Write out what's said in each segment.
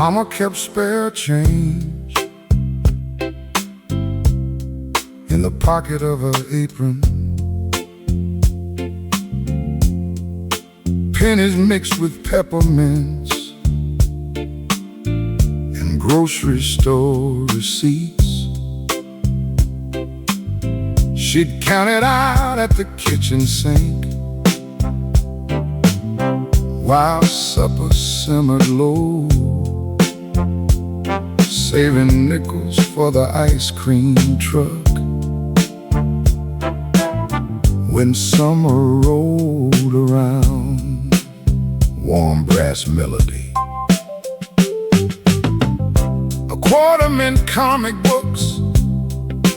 Mama kept spare change in the pocket of her apron. Pennies mixed with peppermints and grocery store receipts. She'd count it out at the kitchen sink while supper simmered low, saving nickels for the ice cream truck. When summer rolled around, warm brass melody, a quarter meant comic books,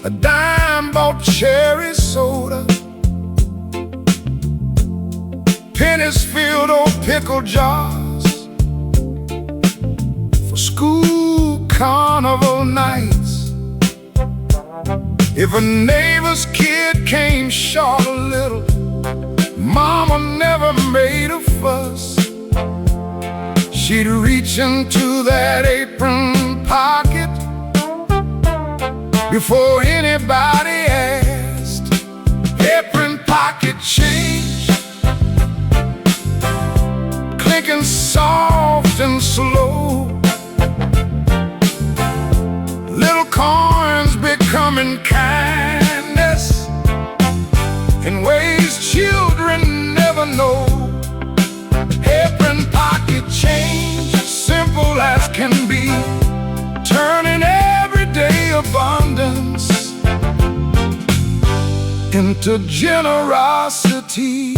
a dime bought cherry soda, pennies filled old pickle jars for school carnival nights. If a neighbor's kid came short a little, Mama never made a fuss. She'd reach into that apron pocket before anybody asked. Apron pocket change, clinking soft and slow, little coins becoming kindness in ways children never know. Apron pocket change, simple as can be, turning everyday abundance into generosity.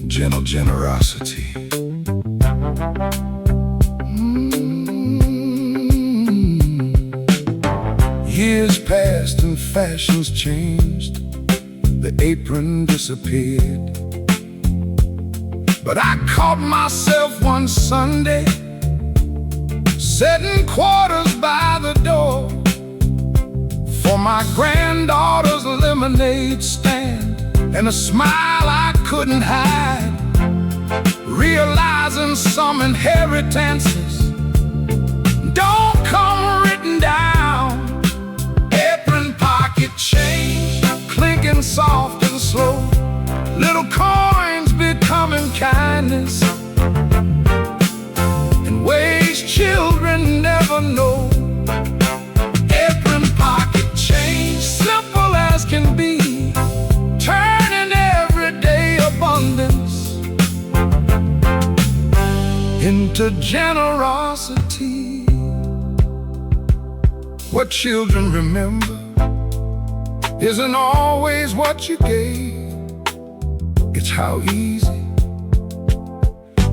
Gentle generosity. Years passed and fashions changed, the apron disappeared. But I caught myself one Sunday setting quarters by the door for my granddaughter's lemonade stand, and a smile I couldn't hide, realizing some inheritances don't come written down. Apron pocket change, clinking soft and slow, little coins becoming kindness in ways children never know. Apron pocket change, simple as can be, turning everyday abundance into generosity. What children remember isn't always what you gave, it's how easy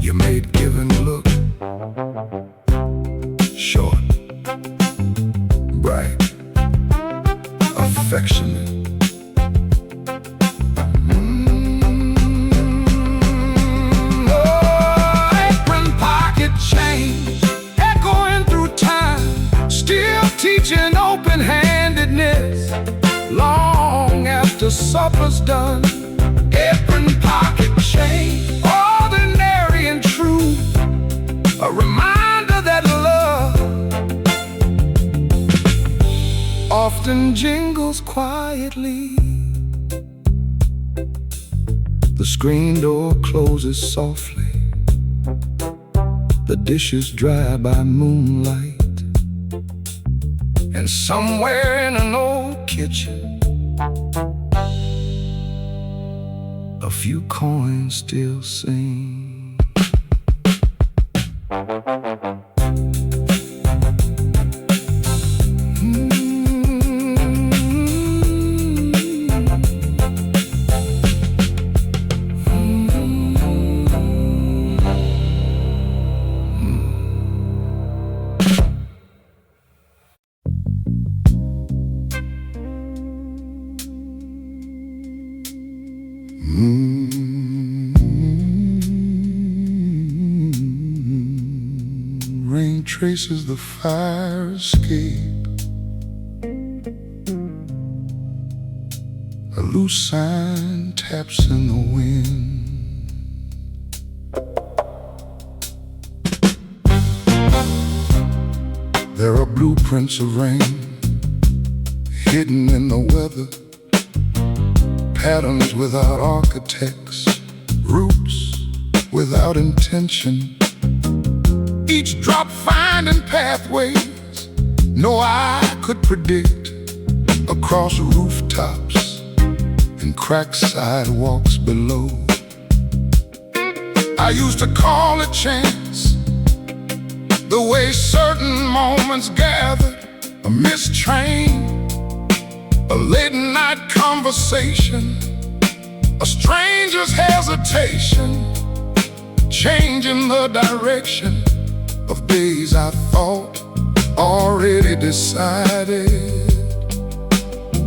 you made giving look. Short, bright, affectionate. Oh, apron pocket change, echoing through time, still teaching open-handedness long after supper's done. Apron pocket change, ordinary and true, a reminder that love often jingles quietly. The screen door closes softly, the dishes dry by moonlight, and somewhere in an old kitchen a few coins still sing. Rain traces the fire escape, a loose sign taps in the wind. blueprints of rain, hidden in the weather, patterns without architects, roots without intention, each drop finding pathways no eye could predict, across rooftops and cracked sidewalks below. I used to call it chance, the way certain moments gathered, a missed train, a late night conversation, a stranger's hesitation, changing the direction of days I thought already decided.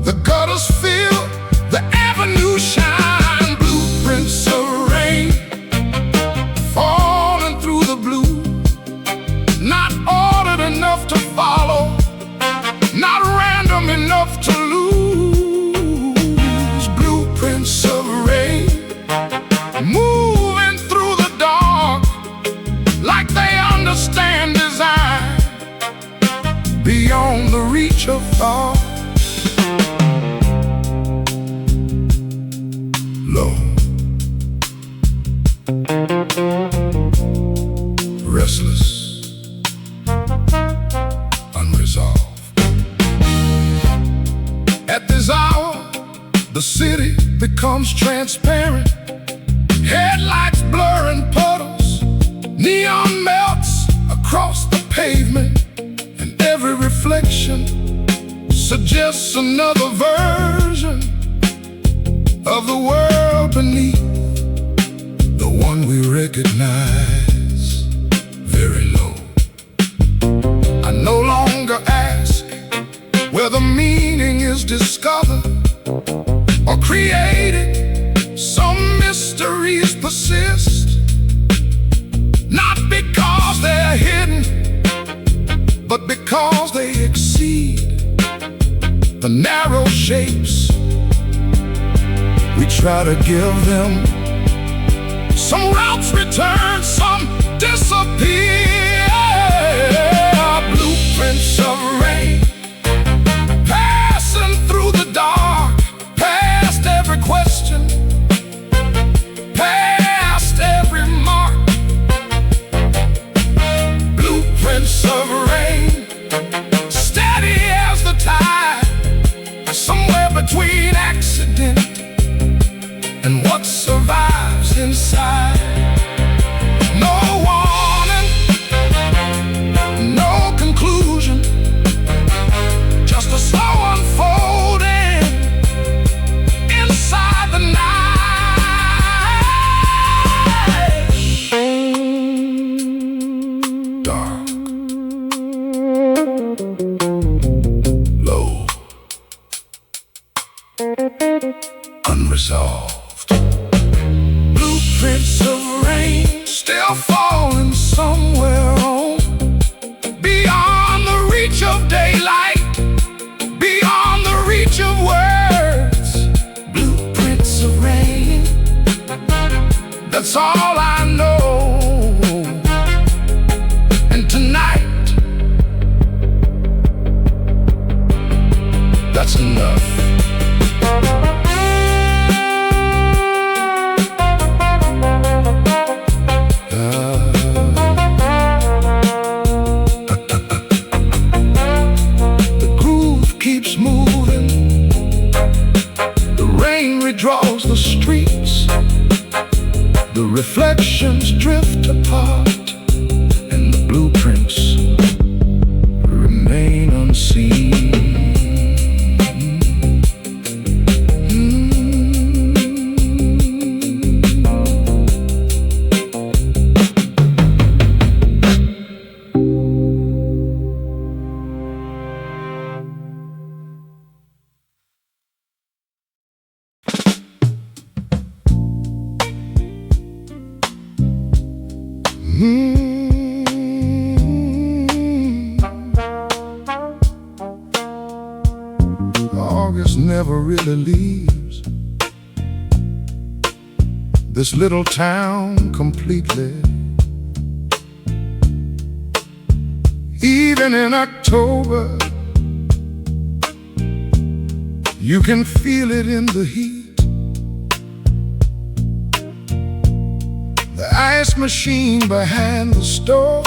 The gutters fill, the avenue shine, blueprints of rain falling through the blue, not ordered enough to follow, not random enough to lose. Blueprints of rain moving through the dark, like they understand design beyond the reach of thought. Low, restless, unresolved. At this hour, the city becomes transparent, headlights blurring puddles, neon melts across the pavement, and every reflection suggests another version of the world beneath, the one we recognize very low. I no longer ask where the meaning is discovered or created. Some mysteries persist, not because they're hidden, but because they exceed the narrow shapes we try to give them. Some routes return, some disappear. Blueprints of rain passing through the dark, past every question, past every mark. Blueprints of rain, steady as the tide, somewhere between accident and what survives inside. No warning, no conclusion, just a slow unfolding inside the night. Dark, low, unresolved. Blueprints of rain still falling somewhere on, beyond the reach of daylight, beyond the reach of words. Blueprints of rain, that's all I know. And tonight, that's enough. Draws the streets, the reflections drift apart, and the blueprints remain unseen. August never really leaves this little town completely. Even in October, you can feel it in the heat. The ice machine behind the store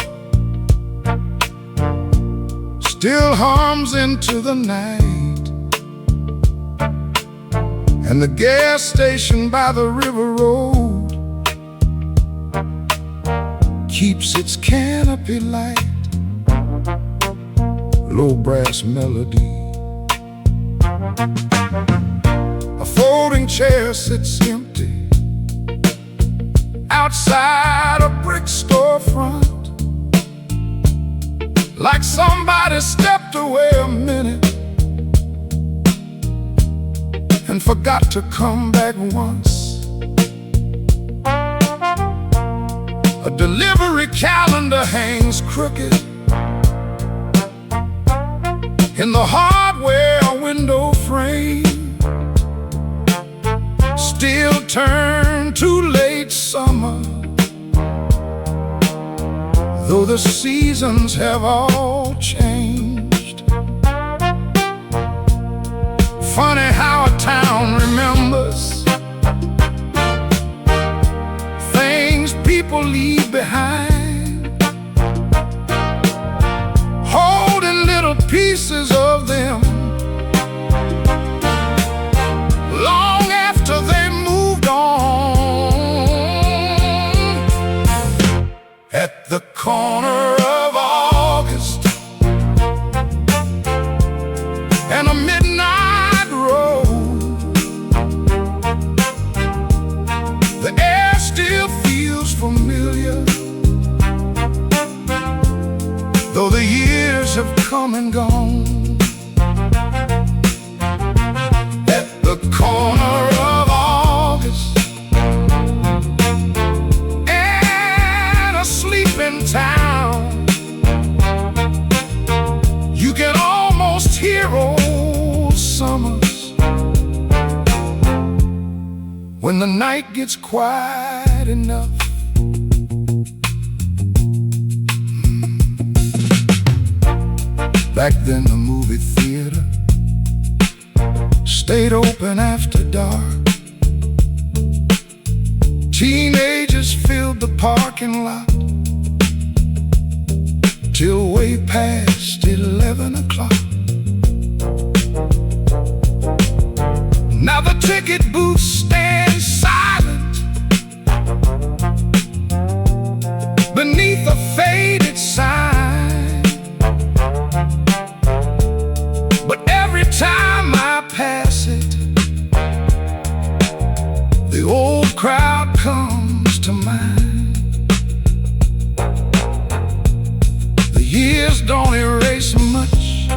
still hums into the night, and the gas station by the river road keeps its canopy light. Low brass melody. A folding chair sits empty outside a brick storefront, like somebody stepped away a minute and forgot to come back once. A delivery calendar hangs crooked in the hardware window frame, still turned to late summer, though the seasons have all changed. Funny how a town remembers things people leave behind, holding little pieces of them long after they moved on. At the corner of August and a midnight road, the air still feels familiar, though the years have come and gone. At the corner of August and a sleeping town, you can almost hear old summers when the night gets quiet enough. Back then the movie theater stayed open after dark. Teenagers filled the parking lot till way past 11 o'clock. Now the ticket booth stands silent beneath a faded sign, but every time I pass it, the old crowd comes to mind. The years don't erase much,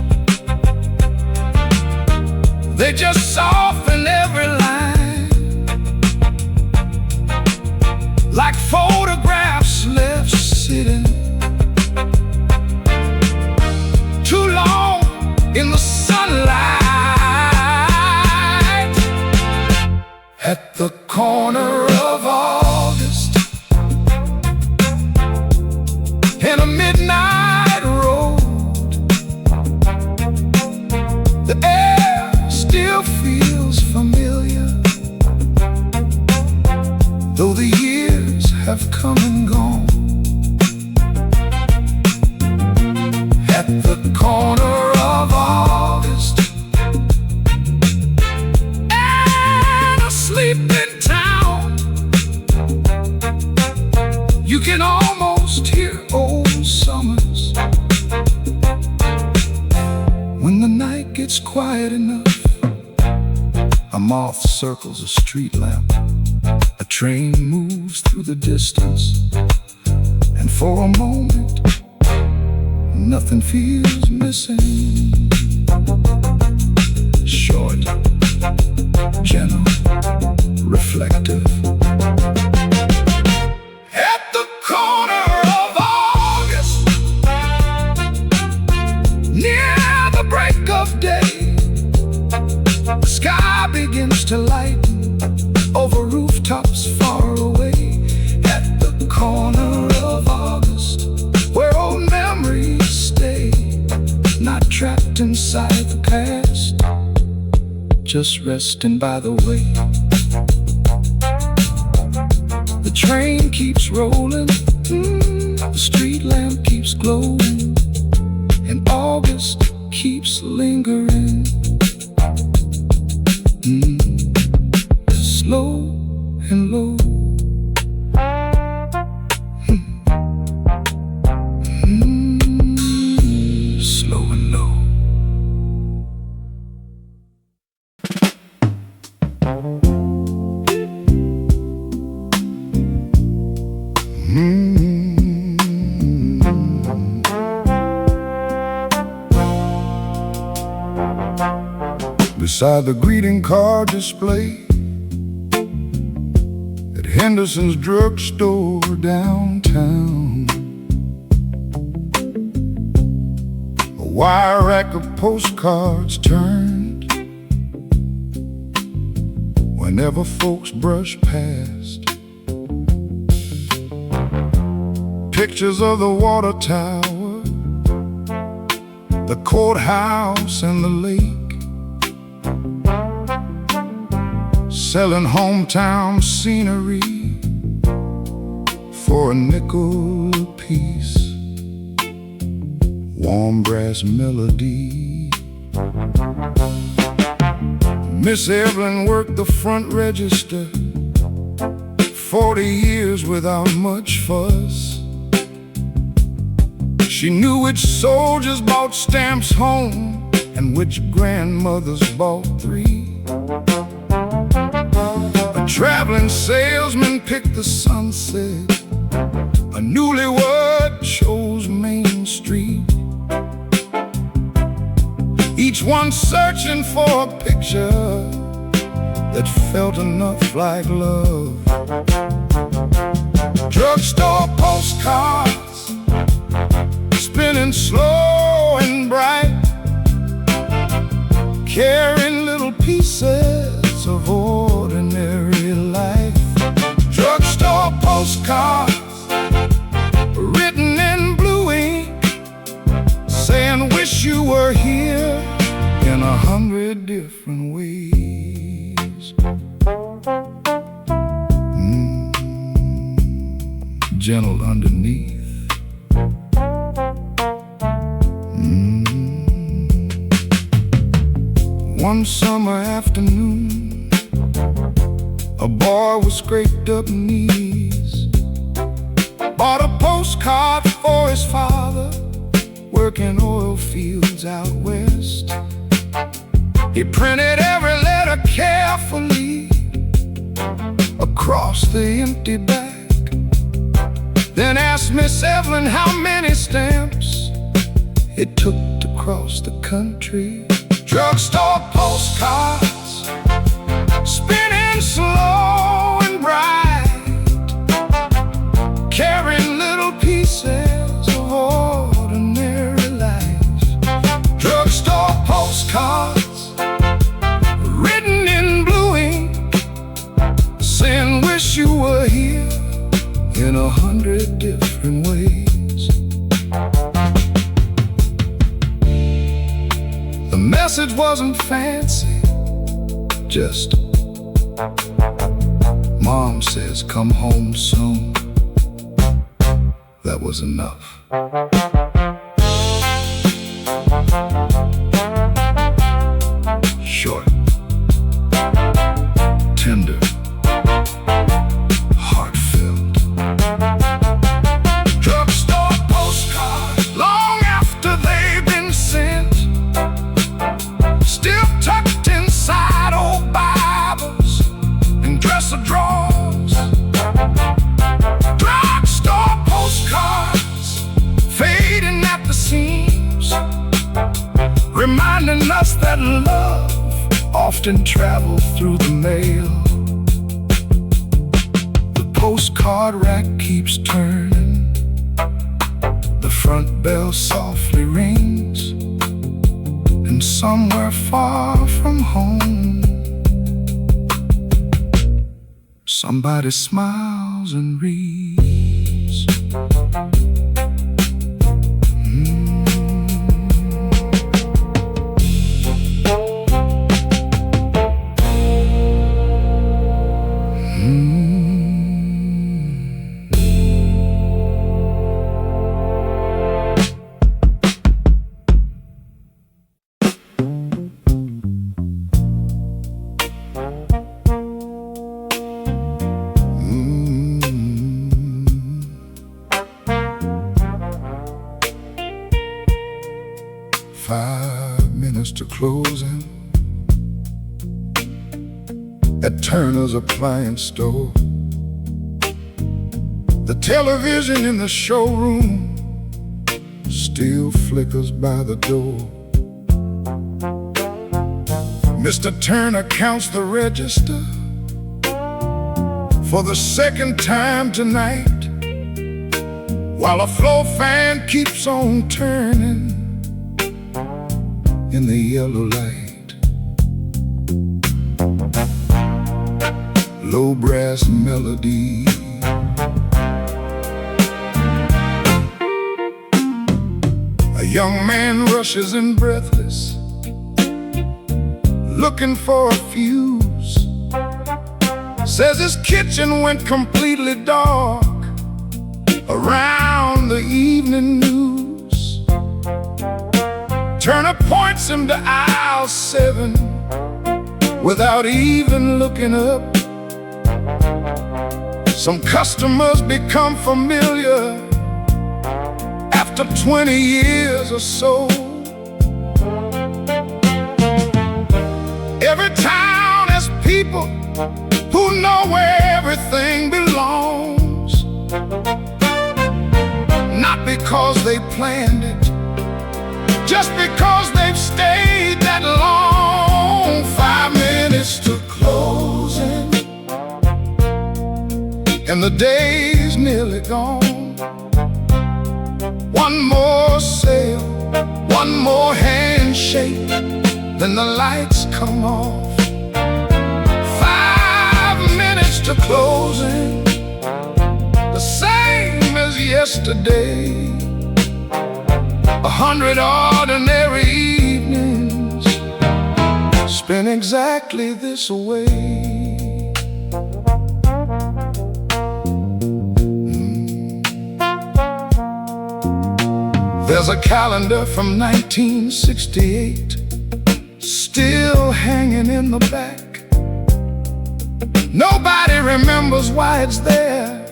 they just soften every line, like photographs left sitting too long in the sunlight. At the corner of August and a midnight road, the air still feels familiar, though the years have come and gone. At the corner of August and a sleeping town, you can almost hear old summers when the night gets quiet enough. A moth circles a street lamp, a train moves through the distance, and for a moment nothing feels missing. Short, gentle, reflective. At the corner of August, near the break of day, the sky begins to lighten over rooftops far away. At the corner of August, where old memories stay, just resting by the way. The train keeps rolling, the street lamp keeps glowing, and August keeps lingering. Slow and low. Slow and low. Beside the greeting card display at Henderson's drugstore downtown, a wire rack of postcards turned whenever folks brush past. Pictures of the water tower, the courthouse and the lake, selling hometown scenery for a nickel apiece. Warm brass melody. Miss Evelyn worked the front register 40 years without much fuss. She knew which soldiers bought stamps home and which grandmothers bought 3. A traveling salesman picked the sunset, a newlywed chose Main Street. Each one searching for a picture that felt enough like love. Drugstore postcards spinning slow and bright, carrying little pieces of ordinary life. Drugstore postcards written in blue ink, saying wish you were here in 100 different ways. Gentle underneath. One summer afternoon, a boy with scraped up knees bought a postcard for his father, working oil fields out west. He printed every letter carefully across the empty back, then asked Miss Evelyn how many stamps it took to cross the country. Drugstore postcards spinning slow and bright, carrying little pieces of ordinary life. Drugstore postcards written in blue ink, saying wish you were here in 100 different ways. The message wasn't fancy, just Mom says come home soon. That was enough. Short, tender, heartfelt. Drugstore postcards, long after they've been sent, still tucked inside old Bibles and dresser drawers. Drugstore postcards fading at the seams, reminding us that love often travels through the mail. The postcard rack keeps turning, the front bell softly rings, and somewhere far from home, somebody smiles and reads. closing at Turner's appliance store. The television in the showroom still flickers by the door. Mr. Turner counts the register for the second time tonight, while a floor fan keeps on turning in the yellow light. Low brass melody, a young man rushes in breathless, looking for a fuse. Says his kitchen went completely dark around the evening news. Turner points him to aisle 7 without even looking up. Some customers become familiar after 20 years or so. Every town has people who know where everything belongs, not because they planned it, just because they've stayed that long. 5 minutes to closing, and the day's nearly gone. One more sale, one more handshake, then the lights come off. 5 minutes to closing, the same as yesterday. 100 ordinary evenings spent exactly this way. There's a calendar from 1968 still hanging in the back. Nobody remembers why it's there,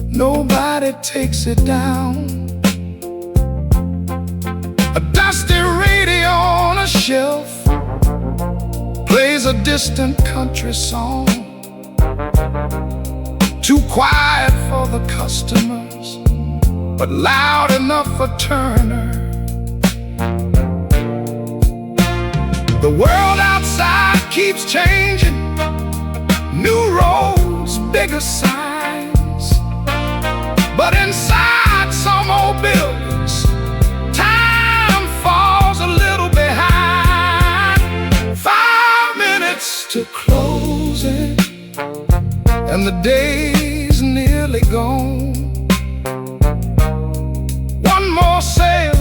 nobody takes it down. A dusty radio on a shelf plays a distant country song, too quiet for the customers, but loud enough for Turner. The world outside keeps changing, new roads, bigger signs, but inside some old buildings, time falls a little behind. 5 minutes to closing, and the day's nearly gone. One more sale,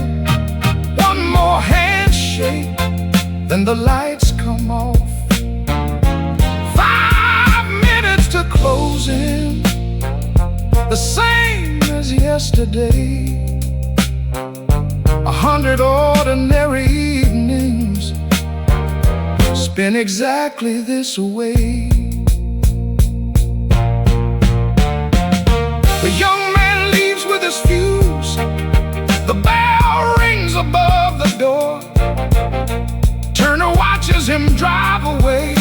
one more handshake, then the lights come off. 5 minutes to closing, the same as yesterday. 100 ordinary evenings spent exactly this way. The young man leaves with his fuse, the bell rings above the door. Turner watches him drive away,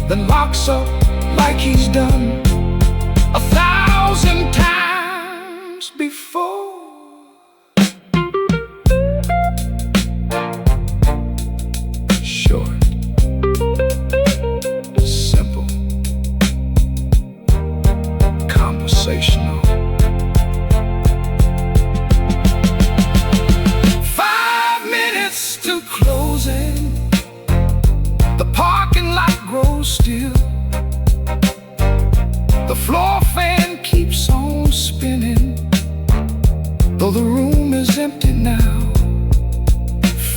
then locks up like he's done 1,000 times before. Short, simple, conversational. 5 minutes to closing, the parking lot grows still, the floor fan keeps on spinning, though the room is empty now.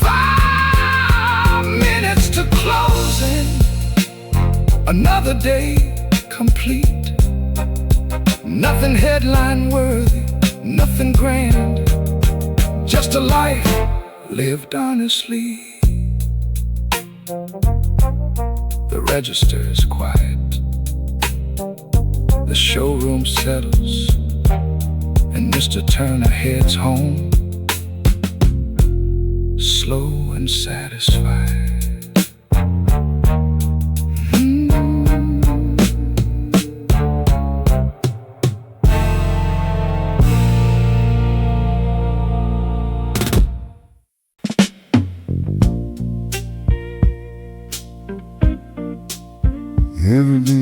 5 minutes to closing, another day complete. Nothing headline worthy, nothing grand, just a life lived honestly. The register is quiet, the showroom settles, and Mr. Turner heads home, slow and satisfied. satisfied. Every day.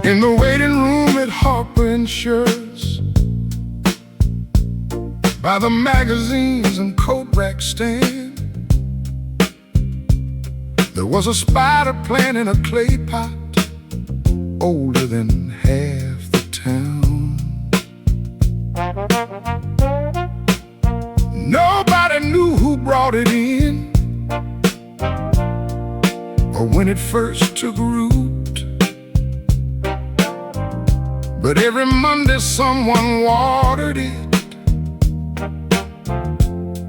In the waiting room at Harper Insurance, by the magazines and coat rack stand, there was a spider plant in a clay pot, older than half the town. Nobody knew who brought it in, or when it first took root. But every Monday someone watered it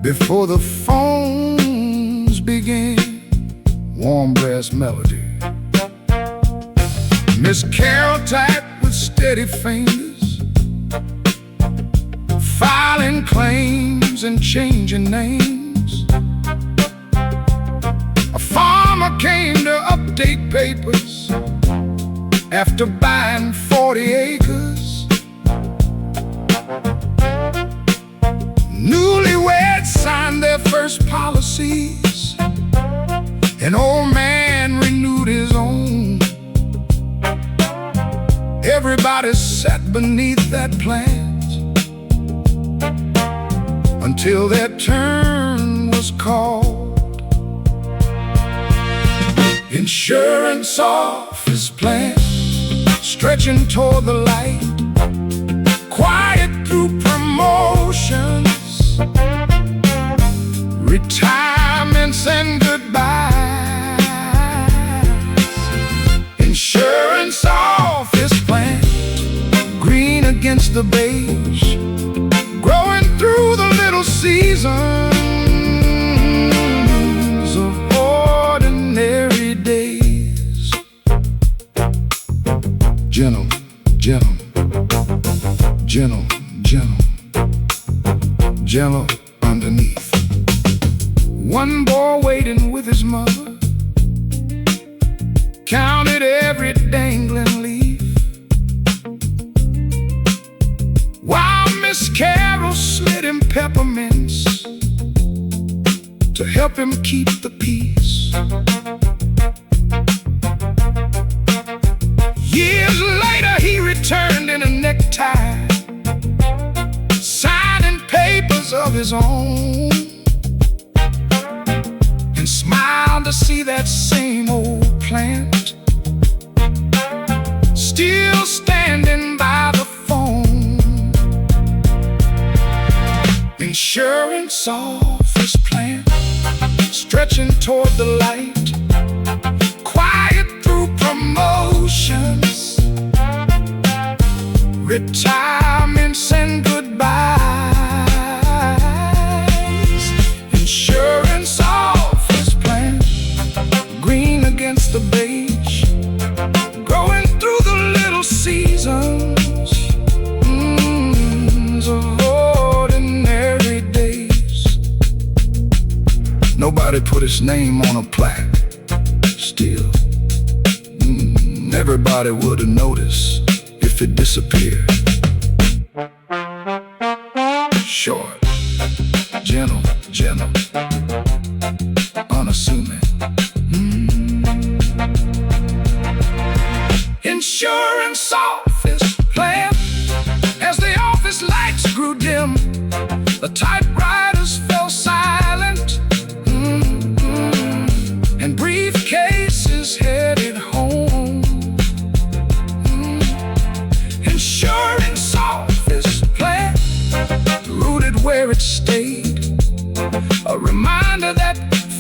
before the phones began. Warm brass melody, Miss Carol typed with steady fingers, filing claims and changing names. A farmer came to update papers after buying 40 acres. Newlyweds signed their first policies. An old man renewed his own. Everybody sat beneath that plant until their turn was called. Insurance office plant, stretching toward the light, quiet through promotions, retirements and goodbyes. Insurance office plant, green against the beige, growing through the little seasons of ordinary days. Gentle, gentle, gentle, gentle, gentle underneath. One boy waiting with his mother counted every dangling leaf, while Miss Carol slid him peppermints to help him keep the peace. Years later he returned in a necktie, signing papers of his own, and smiled to see that same old plant still standing by the phone. Insurance office plant, stretching toward the light, quiet through promotions, retirements and goodbyes. Insurance office plant, green against the beige, growing through the little seasons of ordinary days. Nobody put his name on a plaque. Still, everybody would have noticed if it disappeared. Short, gentle, gentle, unassuming. Insurance office plant. As the office lights grew dim, the typewriters fell silent, and briefcases headed home. Insurance office plant, rooted where it stayed, a reminder that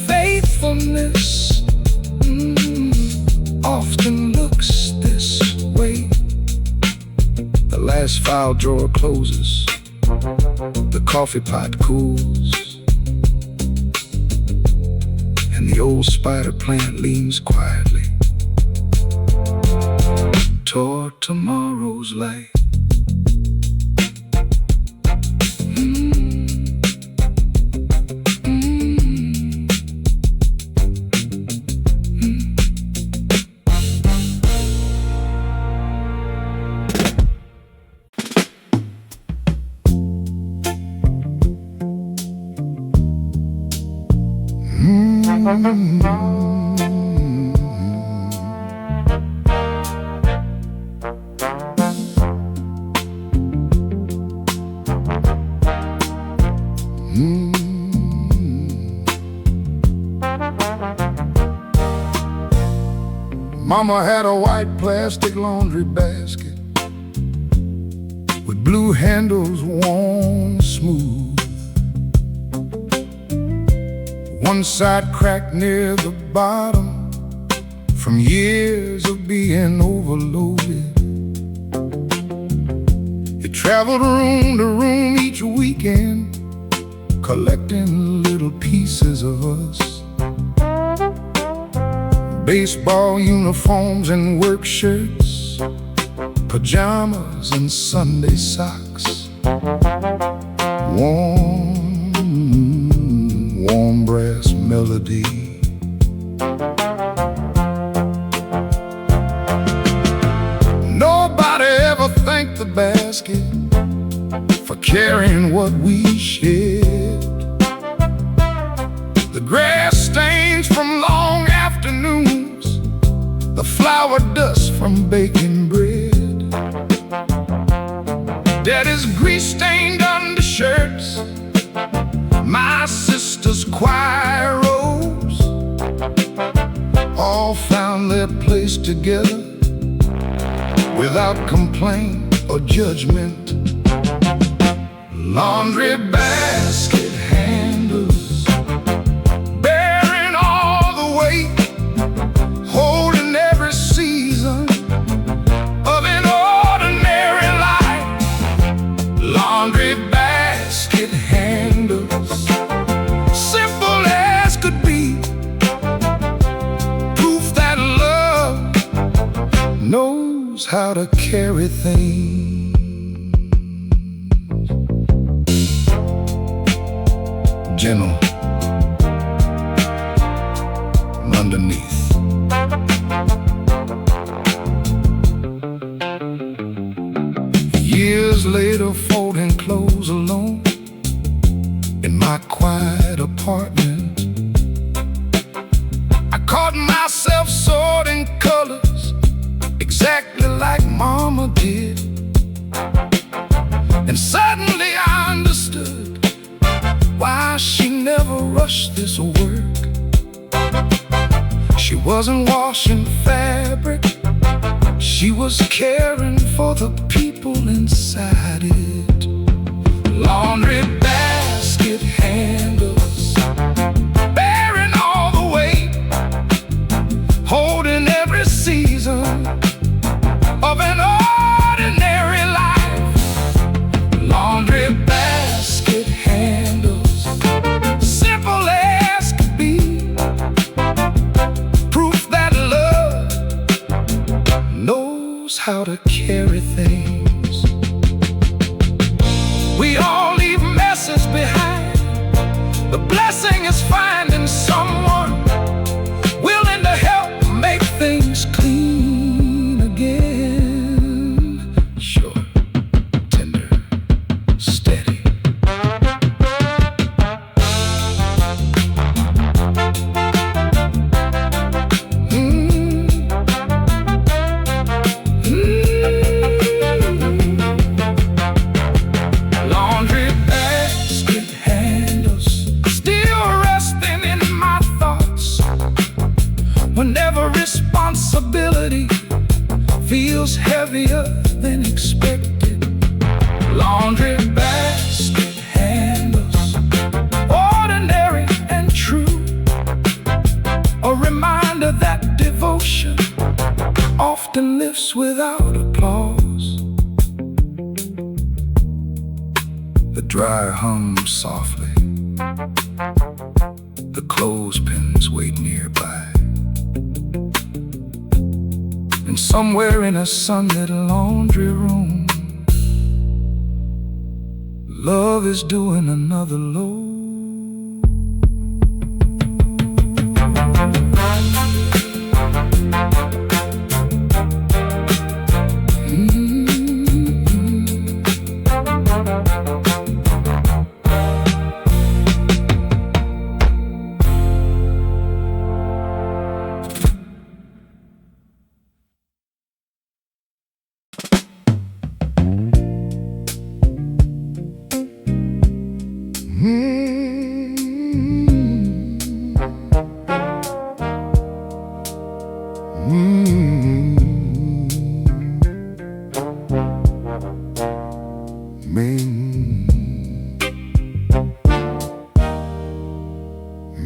faithfulness often looks this way. The last file drawer closes, the coffee pot cools, The old spider plant leans quietly toward tomorrow's light. Mama had a white plastic laundry basket with blue handles worn smooth. One side cracked near the bottom from years of being overloaded. It traveled room to room each weekend, collecting little pieces of us. Baseball uniforms and work shirts, pajamas and Sunday socks, warm brass melody. Nobody ever thanked the basket for carrying what we shared. The grass stains from long afternoons, the flour dust from baking bread, Daddy's grease-stained undershirts, my sister's choir robes, all found their place together without complaint or judgment. Laundry basket handles bearing all the weight, holding every season of an ordinary life. Laundry basket handles, simple as could be, proof that love knows how to carry things. Gentle underneath. Years later, folding clothes alone in my quiet apartment, I caught myself sorting colors exactly like Mama did. And suddenly I understood why she never rushed this work. She wasn't washing fabric, she was caring for the people inside it. Laundry basket handles bearing all the weight, holding every season of an ordinary life. Laundry basket handles, simple as could be, proof that love knows how to carry things. We all leave messes behind. The blessing is finding someone willing to help make things clean again. Sure, tender, steady. Laundry basket handles still resting in my thoughts whenever responsibility feels heavier than expected. Laundry basket handles, ordinary and true, a reminder that devotion often lifts without applause. The dryer hums softly, the clothespins wait nearby. And somewhere in a sunlit laundry room, love is doing another load.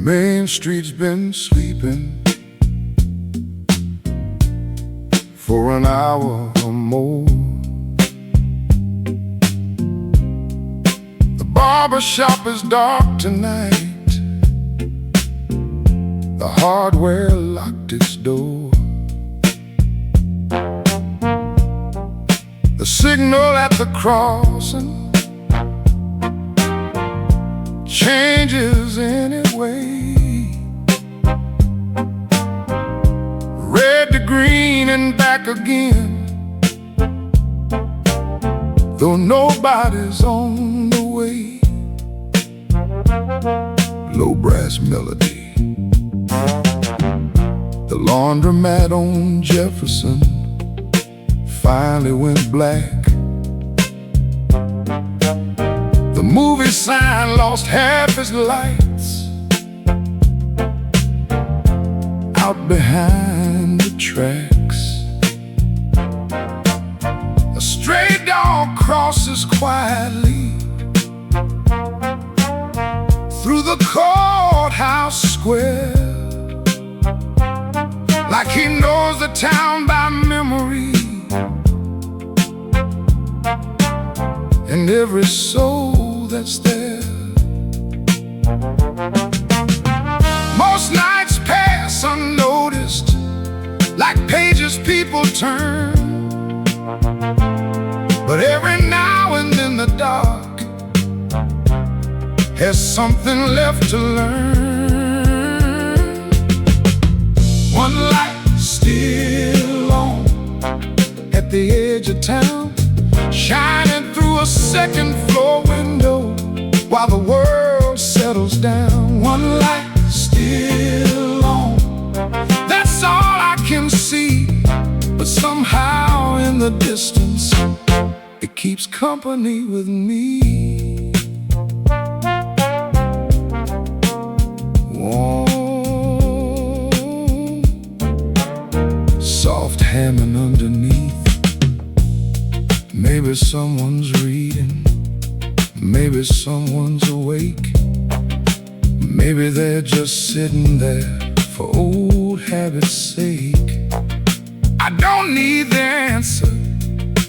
Main Street's been sleeping for an hour or more. The barber shop is dark tonight. The hardware locked its door. The signal at the crossing changes anyway. Red to green and back again, though nobody's on the way. Low brass melody. The laundromat on Jefferson finally went black. The movie sign lost half its lights out behind the tracks. A stray dog crosses quietly through the courthouse square, like he knows the town by memory, and every soul that's there. Most nights pass unnoticed, like pages people turn. But every now and then the dark has something left to learn. One light still on at the edge of town, shining through a second floor window while the world settles down. One light still on, that's all I can see. But somehow in the distance, it keeps company with me. Warm, soft hammering underneath. Maybe someone's reading, maybe someone's awake, maybe they're just sitting there for old habit's sake. I don't need the answer,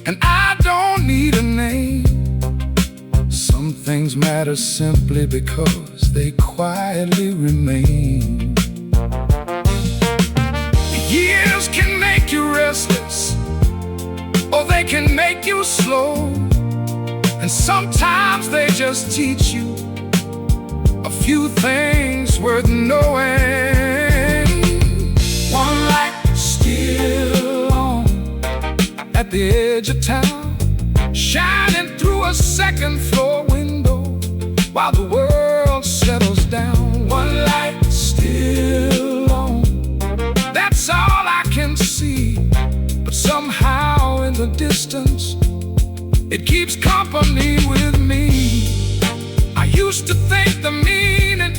and I don't need a name. Some things matter simply because they quietly remain. Years can make you restless, or they can make you slow, and sometimes they just teach you a few things worth knowing. One light still on at the edge of town, shining through a second floor window while the world settles down. One light still on, that's all I can see. But somehow in the distance, it keeps company with me. I used to think the meaning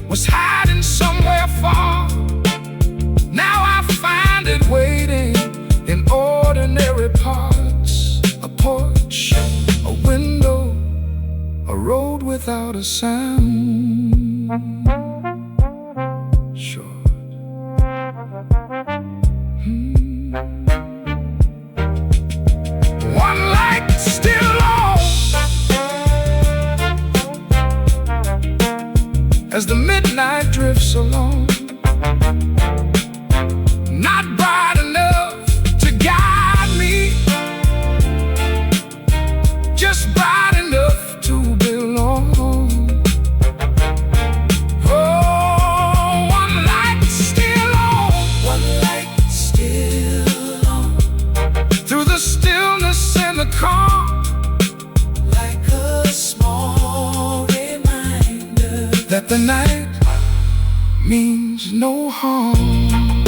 was hiding somewhere far. Now I find it waiting in ordinary parts. A porch, a window, a road without a sound. Short. One light still on as the midnight drifts that the night means no harm.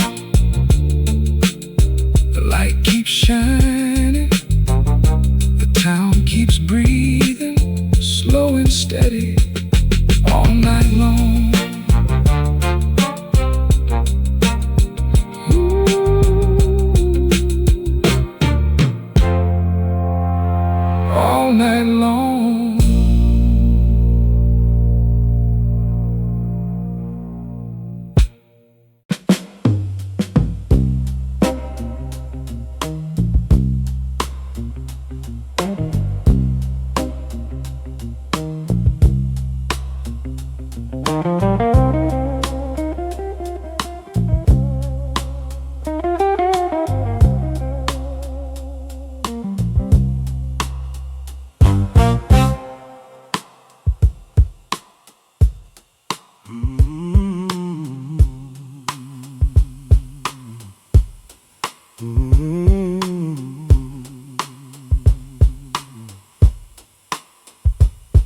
The light keeps shining, the town keeps breathing, slow and steady, all night long. All night long.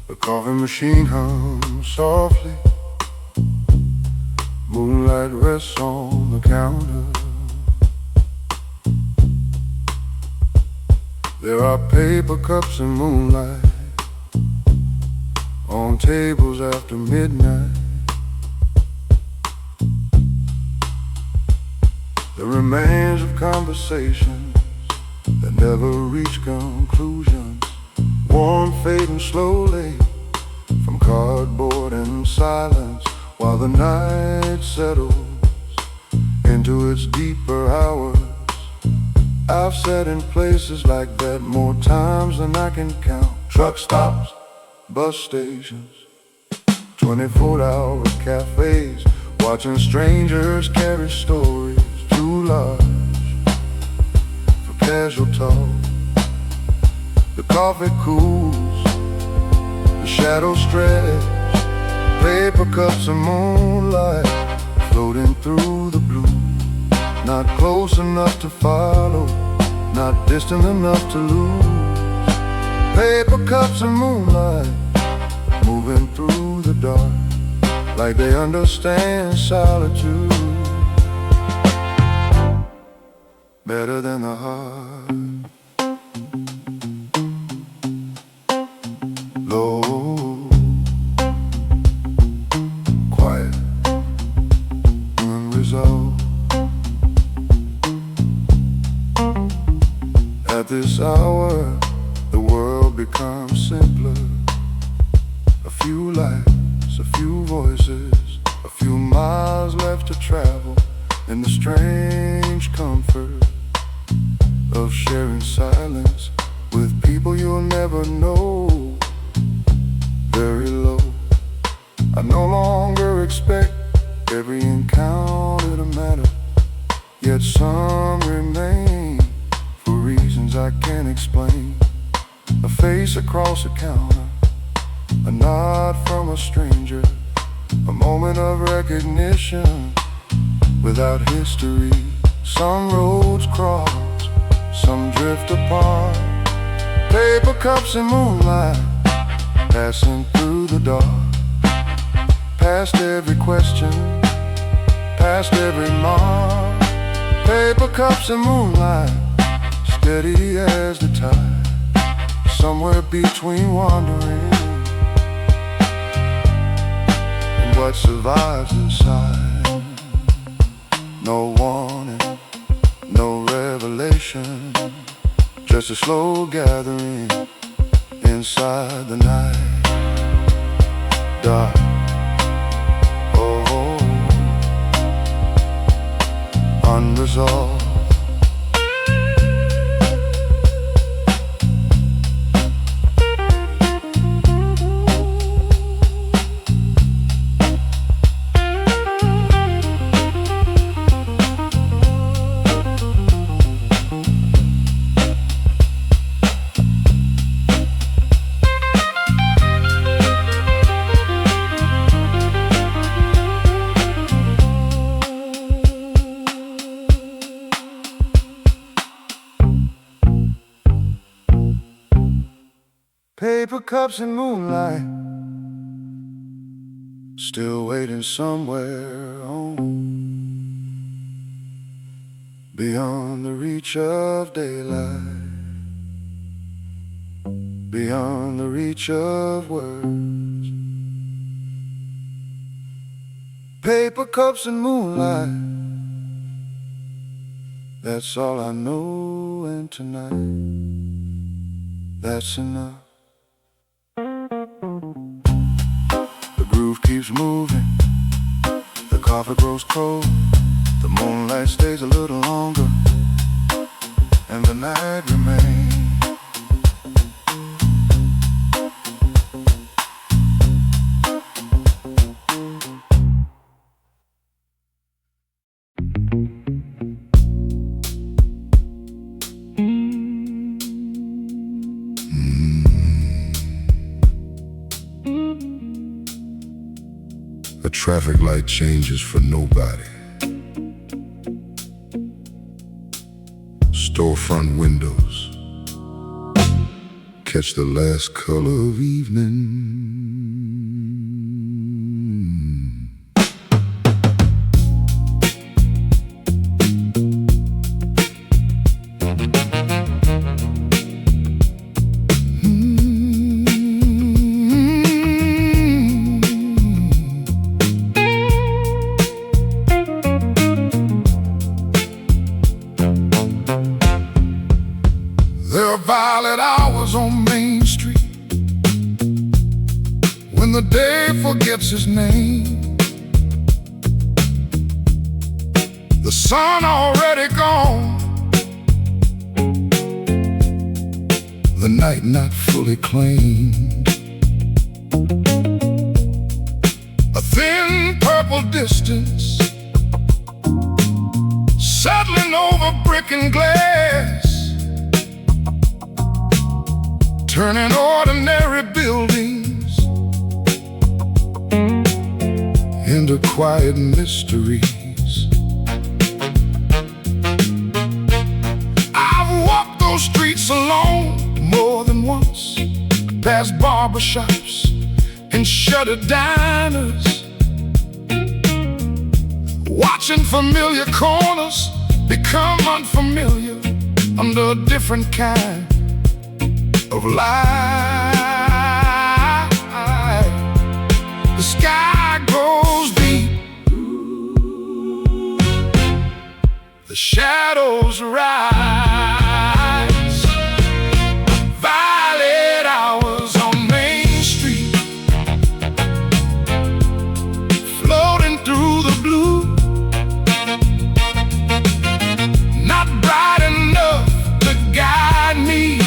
The coffee machine hums softly, moonlight rests on the counter. There are paper cups and moonlight on tables after midnight. The remains of conversations that never reach conclusions, warm fading slowly from cardboard and silence, while the night settles into its deeper hours. I've sat in places like that more times than I can count. Truck stops, bus stations, 24-hour cafes, watching strangers carry stories too large for casual talk. The coffee cools, the shadows stretch, paper cups and moonlight floating through the blue. Not close enough to follow, not distant enough to lose. Paper cups and moonlight moving through the dark, like they understand solitude better than the heart. Low, quiet, unresolved. At this hour, the world becomes simpler. A few lights, a few voices, a few miles left to travel, in the strange comfort of sharing silence with people you'll never know. Very low, I no longer expect every encounter to matter, yet some remain for reasons I can't explain. A face across a counter, a nod from a stranger, a moment of recognition without history. Some roads cross, some drift apart. Paper cups and moonlight passing through the dark, past every question, past every mark. Paper cups and moonlight, steady as the tide, somewhere between wandering and what survives inside. No warning, no revelation, just a slow gathering inside the night. Dark, oh, unresolved. Paper cups and moonlight still waiting somewhere home, beyond the reach of daylight, beyond the reach of words. Paper cups and moonlight, that's all I know, and tonight, that's enough. The groove keeps moving, the coffee grows cold, the moonlight stays a little longer, and the night remains. A traffic light changes for nobody. Storefront windows catch the last color of evening. There are violet hours on Main Street, when the day forgets his name. The sun already gone, The night not fully claimed. a thin purple distance settling over brick and glass, turning ordinary buildings Into quiet mysteries. I've walked those streets alone more than once, past barbershops and shuttered diners, watching familiar corners become unfamiliar under a different kind of light. The sky grows deep, the shadows rise. Violet hours on Main Street, floating through the blue, not bright enough to guide me,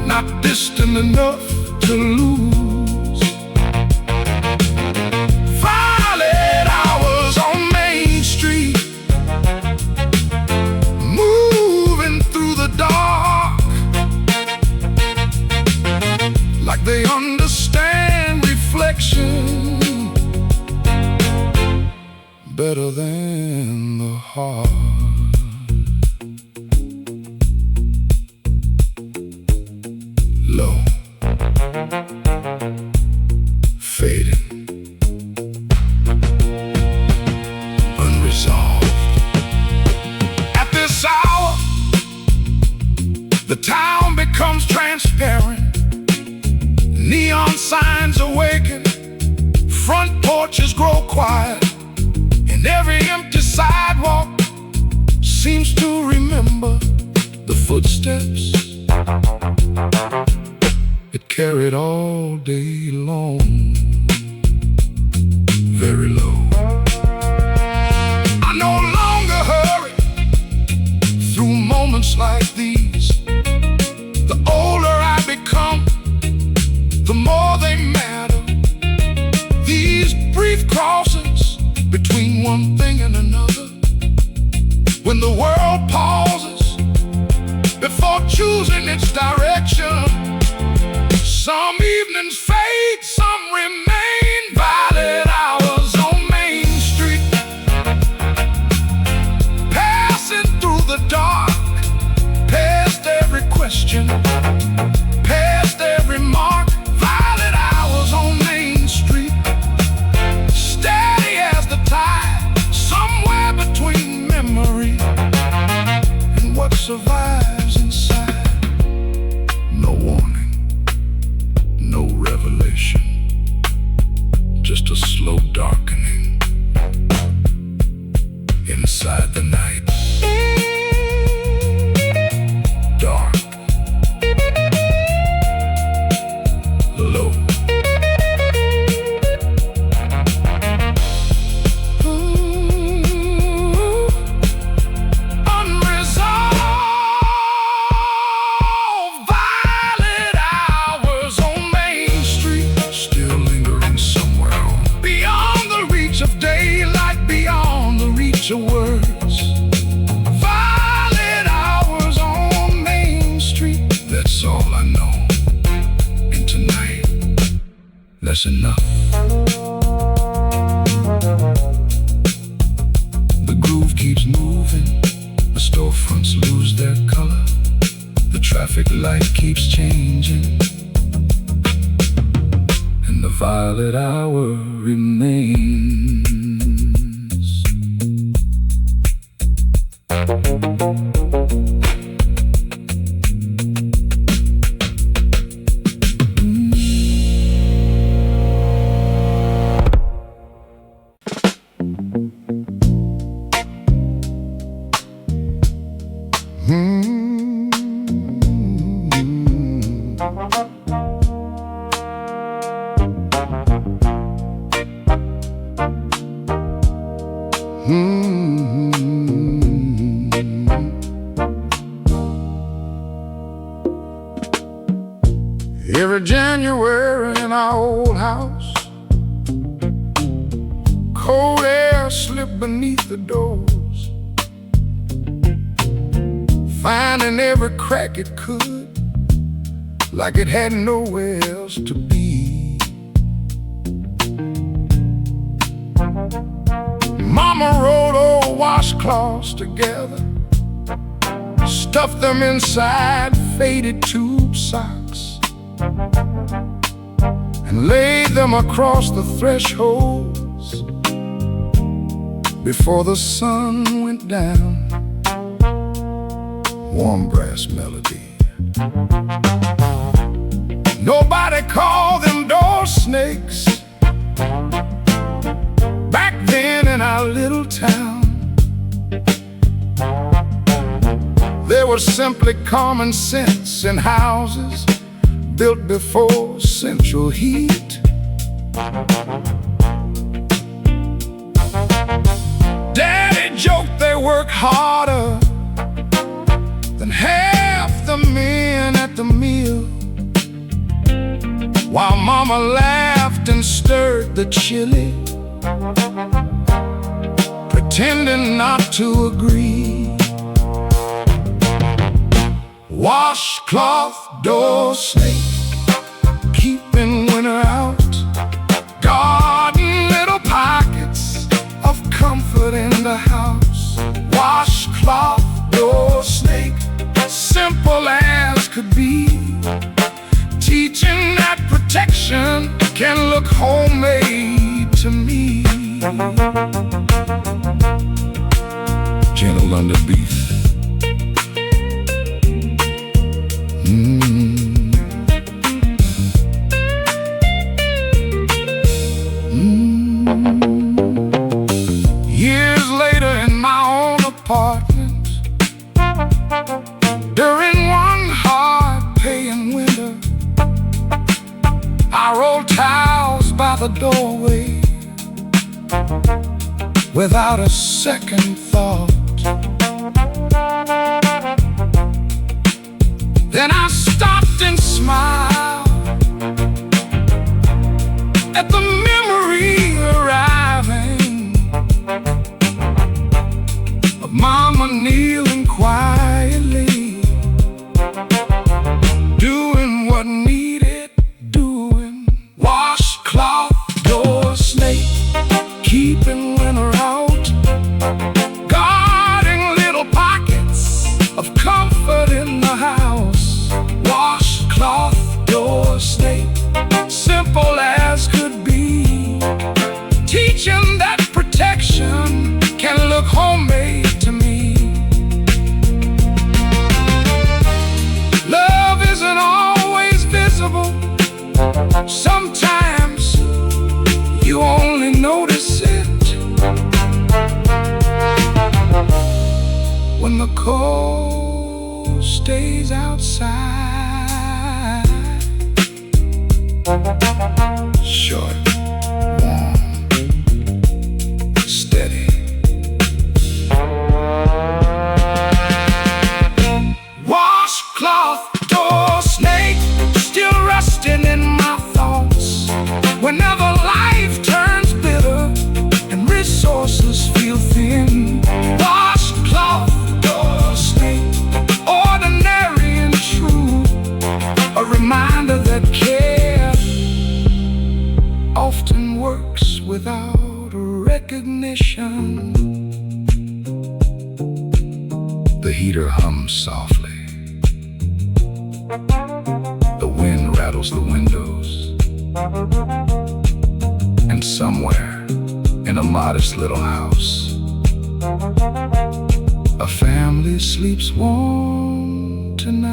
not distant enough to lose. Violet hours on Main Street, moving through the dark, like they understand reflection Better than the heart. Low, fading, unresolved. At this hour, the town becomes transparent. Neon signs awaken, front porches grow quiet, and every empty sidewalk seems to remember the footsteps It carried all day long. Very low. I no longer hurry through moments like these. The older I become, the more they matter. These brief crossings between one thing and another, when the world pauses before choosing its direction. Some evenings fade, some remain. Violet hours on Main Street, passing through the dark, past every question, past every mark. Violet hours on Main Street. the night. Dark, low. Unresolved violet hours on Main Street, still lingering somewhere on. Beyond the reach of daylight, beyond the reach of words. Violet hours on Main Street, that's all I know. And tonight, that's enough. The groove keeps moving, the storefronts lose their color, the traffic light keeps changing, and the violet hour remains. Every January in our old house, cold air slipped beneath the doors, finding every crack it could, like it had nowhere else to be. Mama rolled old washcloths together, stuffed them inside faded tube socks, and laid them across the thresholds before the sun went down. Warm brass melody. Nobody called them door snakes back then in our little town. They were simply common sense in houses built before central heat. Daddy joked they work harder than half the men at the mill, while Mama laughed and stirred the chili, pretending not to agree. Washcloth door snake, keeping winter out, guarding little pockets of comfort in the house. Washcloth door snake, simple as could be, teaching that protection can look homemade to me. Gentle London beef. Years later in my own apartment, during one hard-paying winter, I rolled towels by the doorway without a second thought. Then I stopped and smiled at the memory arriving of Mama kneeling quietly, doing what needed doing. Washcloth door snake, keeping winter out, guarding little pockets of comfort in the house. Washcloth door snake, simple as could be, teaching that protection can look homemade to me. when the cold stays outside. Short, warm, steady. Washcloth door snake, still rusting in my thoughts. Whenever life turns bitter and resources feel thin, washcloth door snake, ordinary and true, a reminder that care often works without recognition. The heater hums softly. The wind rattles the windows. And somewhere in a modest little house, a family sleeps warm tonight.